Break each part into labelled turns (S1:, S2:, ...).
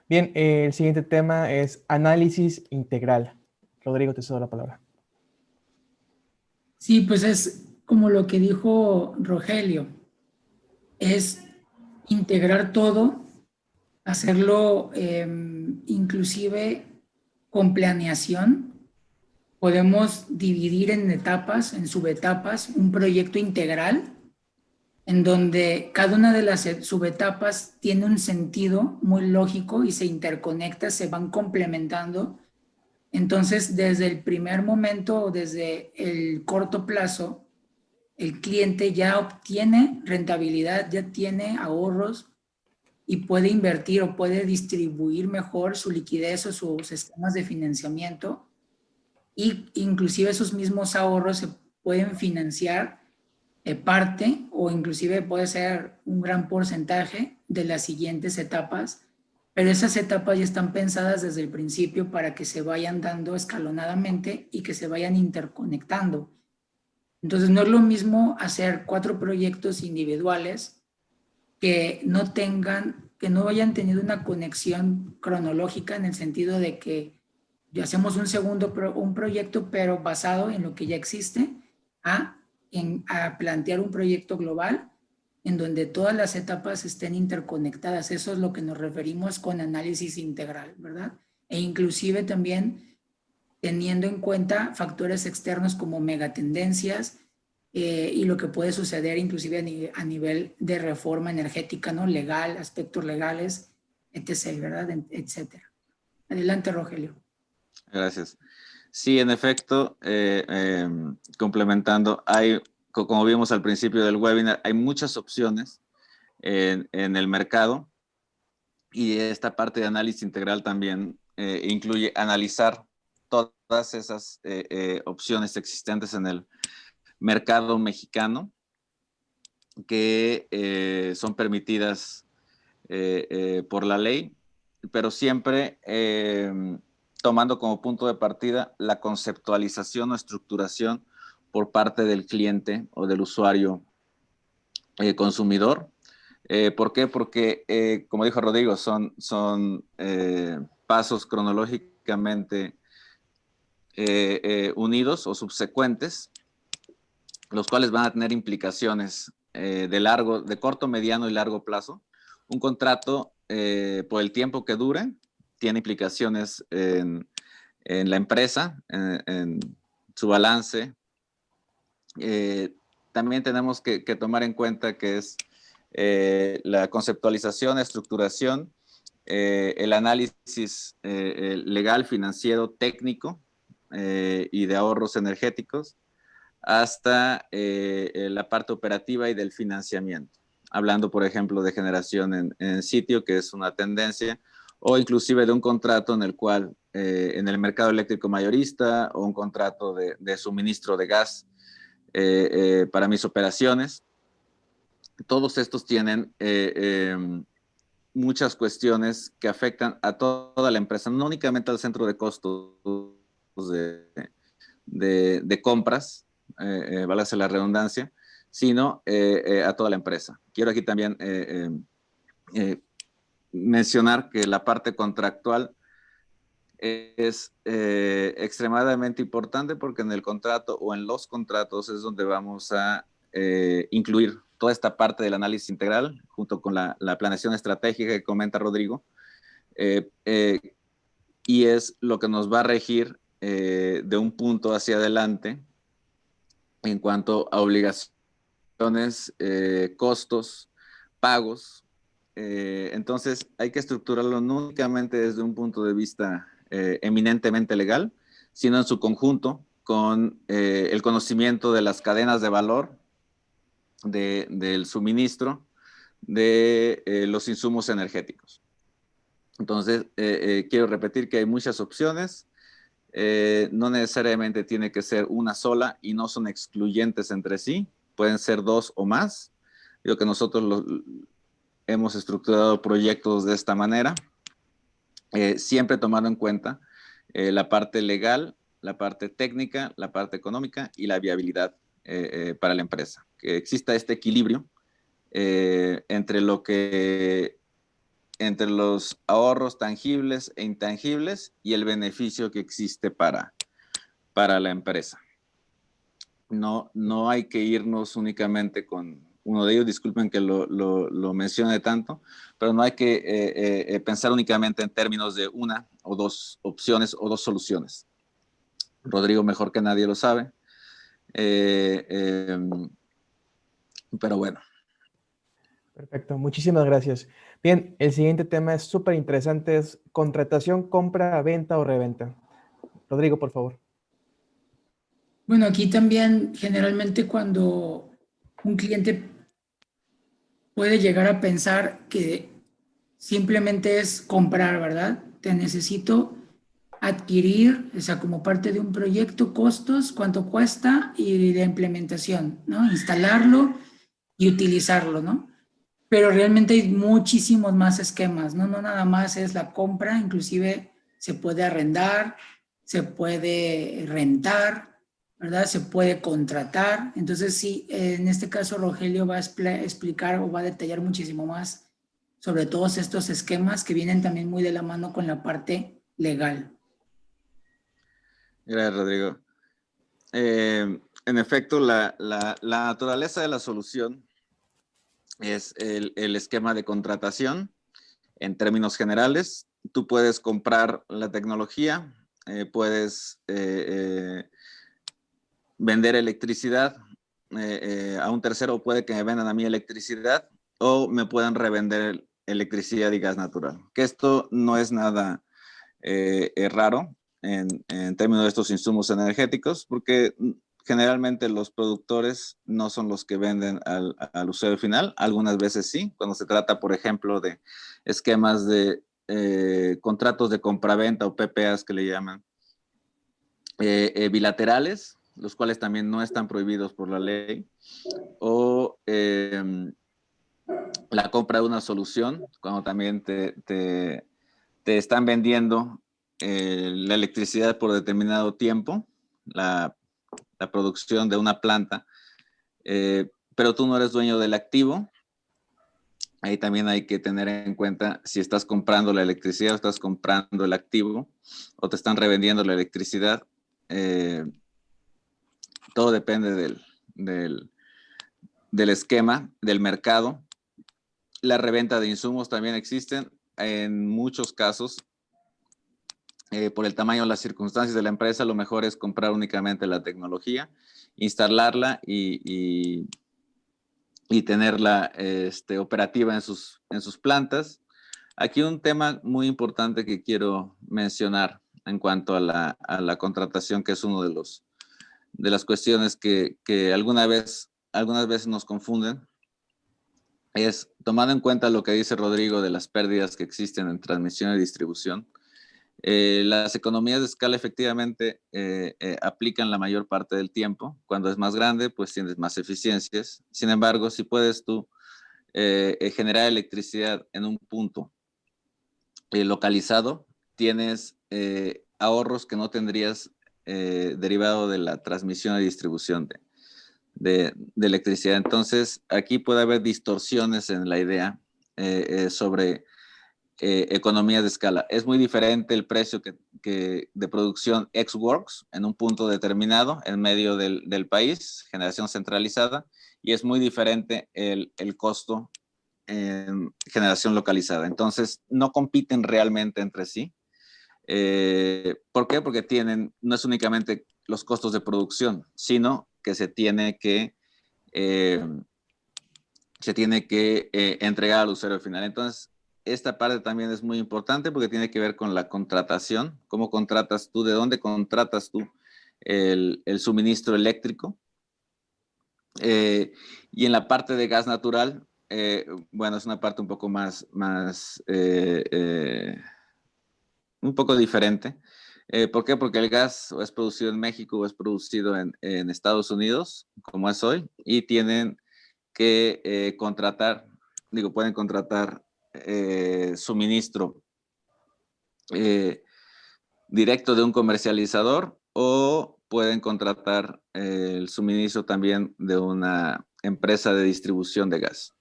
S1: Bien, el siguiente tema es análisis integral. Rodrigo, te cedo la palabra.
S2: Sí, pues es como lo que dijo Rogelio, es integrar todo, hacerlo inclusive con planeación. Podemos dividir en etapas, en subetapas, un proyecto integral en donde cada una de las subetapas tiene un sentido muy lógico y se interconecta, se van complementando. Entonces, desde el primer momento o desde el corto plazo, el cliente ya obtiene rentabilidad, ya tiene ahorros y puede invertir o puede distribuir mejor su liquidez o sus esquemas de financiamiento, y inclusive esos mismos ahorros se pueden financiar parte o inclusive puede ser un gran porcentaje de las siguientes etapas, pero esas etapas ya están pensadas desde el principio para que se vayan dando escalonadamente y que se vayan interconectando. Entonces no es lo mismo hacer 4 proyectos individuales que no tengan, que no hayan tenido una conexión cronológica en el sentido de que ya hacemos un proyecto pero basado en lo que ya existe, a plantear un proyecto global en donde todas las etapas estén interconectadas. Eso es lo que nos referimos con análisis integral, ¿verdad? E inclusive también teniendo en cuenta factores externos como megatendencias, y lo que puede suceder inclusive a nivel de reforma energética, ¿no? Legal, aspectos legales, etc., ¿verdad? Etcétera. Adelante, Rogelio.
S3: Gracias. Sí, en efecto, complementando, como vimos al principio del webinar, hay muchas opciones en el mercado, y esta parte de análisis integral también incluye analizar todas esas opciones existentes en el mercado mexicano que son permitidas por la ley, pero siempre tomando como punto de partida la conceptualización o estructuración por parte del cliente o del usuario consumidor. ¿Por qué? Porque, como dijo Rodrigo, son pasos cronológicamente unidos o subsecuentes, los cuales van a tener implicaciones de corto, mediano y largo plazo. Un contrato, por el tiempo que dure, tiene implicaciones en la empresa, en su balance. También tenemos que tomar en cuenta que es la conceptualización, estructuración, el análisis legal, financiero, técnico y de ahorros energéticos, hasta la parte operativa y del financiamiento. Hablando, por ejemplo, de generación en sitio, que es una tendencia, o inclusive de un contrato en el cual, en el mercado eléctrico mayorista, o un contrato de suministro de gas para mis operaciones. Todos estos tienen muchas cuestiones que afectan a toda la empresa, no únicamente al centro de costos de compras, válgase la redundancia, sino a toda la empresa. Quiero aquí también mencionar que la parte contractual es extremadamente importante, porque en el contrato o en los contratos es donde vamos a incluir toda esta parte del análisis integral junto con la planeación estratégica que comenta Rodrigo, y es lo que nos va a regir de un punto hacia adelante en cuanto a obligaciones, costos, pagos. Entonces hay que estructurarlo no únicamente desde un punto de vista eminentemente legal, sino en su conjunto con el conocimiento de las cadenas de valor, del suministro, de los insumos energéticos. Entonces, quiero repetir que hay muchas opciones. No necesariamente tiene que ser una sola y no son excluyentes entre sí, pueden ser dos o más. Digo que nosotros hemos estructurado proyectos de esta manera, siempre tomando en cuenta la parte legal, la parte técnica, la parte económica y la viabilidad para la empresa. Que exista este equilibrio entre lo que entre los ahorros tangibles e intangibles y el beneficio que existe para la empresa. No hay que irnos únicamente con uno de ellos, disculpen que lo mencione tanto, pero no hay que pensar únicamente en términos de una o dos opciones o dos soluciones. Rodrigo mejor que nadie lo sabe, pero bueno.
S1: Perfecto, muchísimas gracias. Bien, el siguiente tema es súper interesante, es contratación, compra, venta o reventa. Rodrigo, por favor.
S2: Bueno, aquí también generalmente cuando un cliente puede llegar a pensar que simplemente es comprar, ¿verdad? Te necesito adquirir, o sea, como parte de un proyecto, costos, cuánto cuesta y la implementación, ¿no? Instalarlo y utilizarlo, ¿no? Pero realmente hay muchísimos más esquemas, ¿no? No nada más es la compra, inclusive se puede arrendar, se puede rentar, ¿verdad? Se puede contratar. Entonces, sí, en este caso Rogelio va a explicar o va a detallar muchísimo más sobre todos estos esquemas que vienen también muy de la mano con la parte legal.
S3: Gracias, Rodrigo. En efecto, la naturaleza de la solución es el esquema de contratación. En términos generales, tú puedes comprar la tecnología, puedes vender electricidad a un tercero, puede que me vendan a mí electricidad o me puedan revender electricidad y gas natural. Que esto no es nada raro en términos de estos insumos energéticos, porque generalmente los productores no son los que venden al usuario final, algunas veces sí, cuando se trata, por ejemplo, de esquemas de contratos de compraventa o PPAs que le llaman, bilaterales, los cuales también no están prohibidos por la ley, o la compra de una solución, cuando también te están vendiendo la electricidad por determinado tiempo, la producción de una planta, pero tú no eres dueño del activo. Ahí también hay que tener en cuenta si estás comprando la electricidad o estás comprando el activo o te están revendiendo la electricidad. Todo depende del esquema, del mercado. La reventa de insumos también existen. En muchos casos, por el tamaño o las circunstancias de la empresa, lo mejor es comprar únicamente la tecnología, instalarla y tenerla operativa en sus plantas. Aquí un tema muy importante que quiero mencionar en cuanto a la contratación, que es uno de las cuestiones que algunas veces nos confunden, es tomando en cuenta lo que dice Rodrigo de las pérdidas que existen en transmisión y distribución. Las economías de escala efectivamente aplican la mayor parte del tiempo. Cuando es más grande, pues tienes más eficiencias. Sin embargo, si puedes tú generar electricidad en un punto localizado, tienes ahorros que no tendrías derivado de la transmisión y distribución de electricidad. Entonces, aquí puede haber distorsiones en la idea sobre economías de escala. Es muy diferente el precio que de producción ex-works en un punto determinado en medio del país, generación centralizada, y es muy diferente el costo en generación localizada. Entonces, no compiten realmente entre sí. ¿Por qué? Porque no es únicamente los costos de producción, sino que se tiene que entregar al usuario final. Entonces, esta parte también es muy importante porque tiene que ver con la contratación. ¿Cómo contratas tú? ¿De dónde contratas tú el suministro eléctrico? Y en la parte de gas natural, bueno, es una parte un poco un poco diferente. ¿Por qué? Porque el gas o es producido en México o es producido en Estados Unidos, como es hoy, y tienen que pueden contratar suministro directo de un comercializador o pueden contratar el suministro también de una empresa de distribución de gas.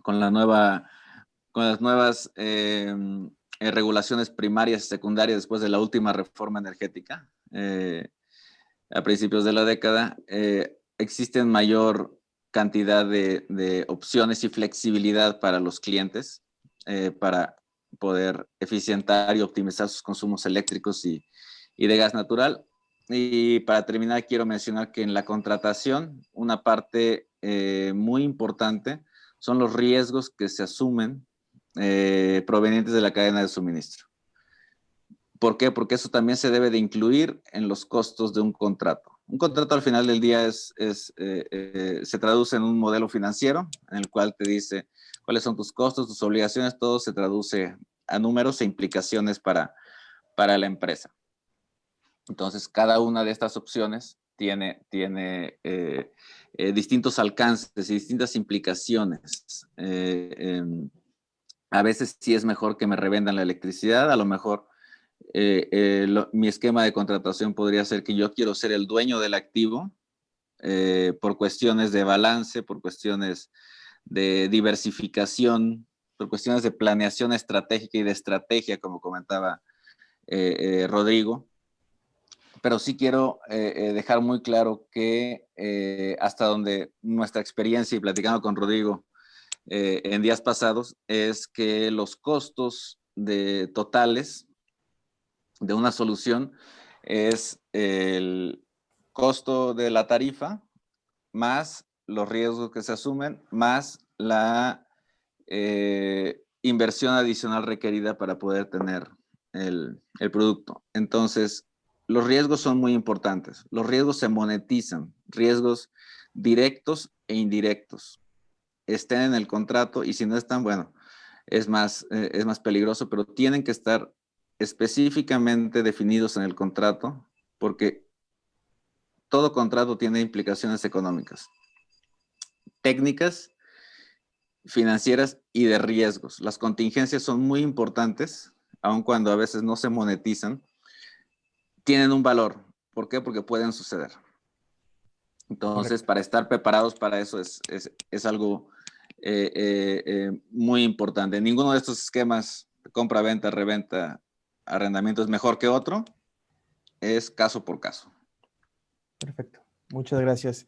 S3: Con la nueva con las nuevas regulaciones primarias y secundarias después de la última reforma energética, a principios de la década, existen mayor cantidad de opciones y flexibilidad para los clientes para poder eficientar y optimizar sus consumos eléctricos y de gas natural. Y para terminar, quiero mencionar que en la contratación, una parte muy importante son los riesgos que se asumen provenientes de la cadena de suministro. ¿Por qué? Porque eso también se debe de incluir en los costos de un contrato. Un contrato al final del día se traduce en un modelo financiero en el cual te dice cuáles son tus costos, tus obligaciones, todo se traduce a números e implicaciones para la empresa. Entonces, cada una de estas opciones tiene distintos alcances y distintas implicaciones. A veces sí es mejor que me revendan la electricidad, a lo mejor mi esquema de contratación podría ser que yo quiero ser el dueño del activo por cuestiones de balance, por cuestiones de diversificación, por cuestiones de planeación estratégica y de estrategia, como comentaba Rodrigo. Pero sí quiero dejar muy claro que hasta donde nuestra experiencia y platicando con Rodrigo en días pasados es que los costos totales de una solución es el costo de la tarifa más los riesgos que se asumen más la inversión adicional requerida para poder tener el producto. Entonces, los riesgos son muy importantes. Los riesgos se monetizan, riesgos directos e indirectos. Estén en el contrato y si no están, bueno, es más peligroso, pero tienen que estar específicamente definidos en el contrato porque todo contrato tiene implicaciones económicas, técnicas, financieras y de riesgos. Las contingencias son muy importantes, aun cuando a veces no se monetizan, tienen un valor. ¿Por qué? Porque pueden suceder. Entonces, correcto, para estar preparados para eso es algo muy importante. Ninguno de estos esquemas de compra, venta, reventa, arrendamiento es mejor que otro. Es caso por caso.
S1: Perfecto. Muchas gracias.